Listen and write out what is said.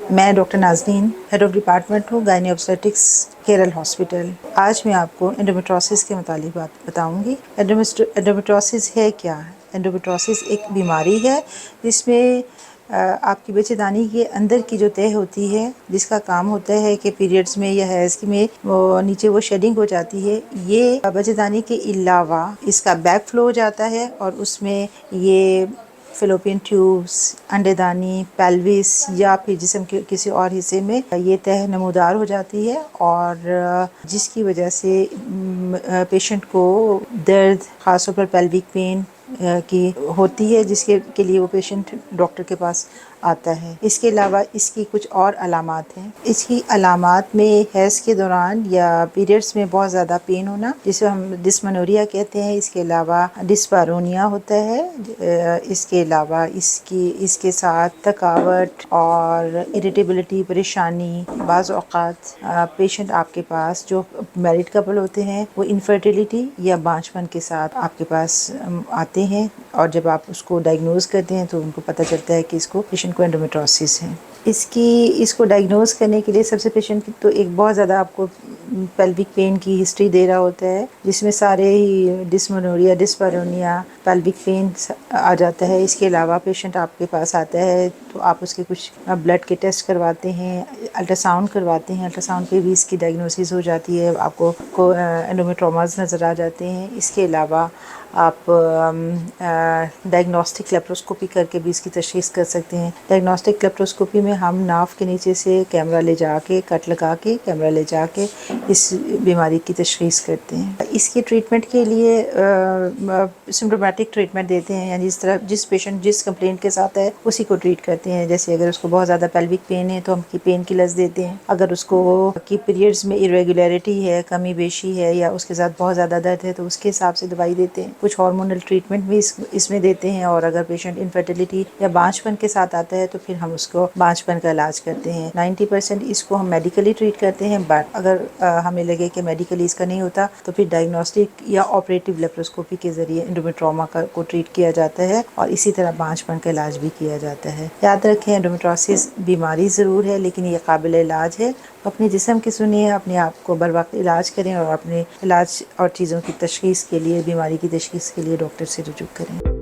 میں doctor نازنین head of department ہوں گائنی آبسٹرکس Kerala hospital. آج میں آپ کو انڈومیٹروسس کے متعلق بات بتاؤں گی۔ انڈومیٹروسس ہے کیا؟ انڈومیٹروسس ایک بیماری ہے جس میں آپ کی بچہ دانی کے اندر کی جو تہہ ہوتی ہے، جس کا کام ہوتا ہے کہ پیریڈز میں یا حیض میں نیچے وہ شیڈنگ ہو جاتی ہے، یہ بچہ دانی کے علاوہ اس کا بیک فلو ہو جاتا ہے اور اس میں یہ فیلوپین ٹیوبس، انڈے دانی، پیلوس یا پھر جسم کے کسی اور حصے میں یہ تہہ نمودار ہو جاتی ہے، اور جس کی وجہ سے پیشنٹ کو درد، خاص طور پر پیلوک پین کی ہوتی ہے، جس کے لیے وہ پیشنٹ ڈاکٹر کے پاس آتا ہے۔ اس کے علاوہ اس کی کچھ اور علامات ہیں۔ اس کی علامات میں حیض کے دوران یا پیریڈز میں بہت زیادہ پین ہونا، جسے ہم ڈسمنوریا کہتے ہیں۔ اس کے علاوہ ڈسپارونیا ہوتا ہے۔ اس کے علاوہ اس کے ساتھ تھکاوٹ اور اریٹیبلٹی، پریشانی۔ بعض اوقات پیشنٹ آپ کے پاس جو میرڈ کپل ہوتے ہیں وہ انفرٹیلیٹی یا بانجھپن کے ساتھ آپ کے پاس آتے ہیں، اور جب آپ اس کو ڈائگنوز کرتے ہیں تو ان کو پتہ چلتا ہے کہ اس کو پیشنٹ کو انڈومیٹروسس ہے۔ اس کو ڈائگنوز کرنے کے لیے سب سے پیشنٹ تو ایک بہت زیادہ آپ کو پیلوک پین کی ہسٹری دے رہا ہوتا ہے، جس میں سارے ہی ڈسمنوریا، ڈسپارونیا، پیلوک پین آ جاتا ہے۔ اس کے علاوہ پیشنٹ آپ کے پاس آتا ہے تو آپ اس کے کچھ بلڈ کے ٹیسٹ کرواتے ہیں، الٹرا ساؤنڈ کرواتے ہیں۔ الٹرا ساؤنڈ پہ بھی اس کی ڈائگنوسس ہو جاتی ہے، آپ کو انڈومیٹروماز نظر آ جاتے ہیں۔ اس کے علاوہ آپ ڈائگنوسٹک لیپروسکوپی کر کے بھی اس کی تشخیص کر سکتے ہیں۔ ڈائگنوسٹک لیپروسکوپی میں ہم ناف کے نیچے سے کیمرہ لے جا کے، کٹ لگا کے کیمرہ لے جا کے اس بیماری کی تشخیص کرتے ہیں۔ اس کی ٹریٹمنٹ کے لیے سمپٹومیٹک ٹریٹمنٹ دیتے ہیں، یعنی جس پیشنٹ جس کمپلینٹ کے ساتھ ہے اسی کو ٹریٹ کرتے ہیں۔ جیسے اگر اس کو بہت زیادہ پیلوک پین ہے تو ہم کی پین کلرز دیتے ہیں۔ اگر اس کو کی پیریڈز میں irregularity ہے، کمی بیشی ہے، یا اس کے ساتھ بہت زیادہ درد ہے تو اس کے حساب سے دوائی دیتے ہیں۔ کچھ ہارمونل ٹریٹمنٹ بھی اس میں دیتے ہیں، اور اگر پیشنٹ انفرٹیلیٹی یا بانجھپن کے ساتھ آتا ہے تو پھر ہم اس کو بانجھپن کا علاج کرتے ہیں۔ 90% اس کو ہم میڈیکلی ٹریٹ کرتے ہیں، بٹ اگر ہمیں لگے کہ میڈیکلی اس کا نہیں ہوتا تو پھر ڈائگنوسٹک یا آپریٹو لیپروسکوپی کے ذریعے انڈومیٹروما کو ٹریٹ کیا جاتا ہے، اور اسی طرح بانجھپن کا علاج بھی کیا جاتا ہے۔ یاد رکھیں، انڈومیٹروسس بیماری ضرور ہے لیکن یہ قابل علاج ہے۔ اپنے جسم کی سنیے، اپنے آپ کو بر وقت علاج کریں، اور اپنے علاج اور چیزوں کی تشخیص کے لیے، بیماری کی تشخیص کے لیے ڈاکٹر سے رجوع کریں۔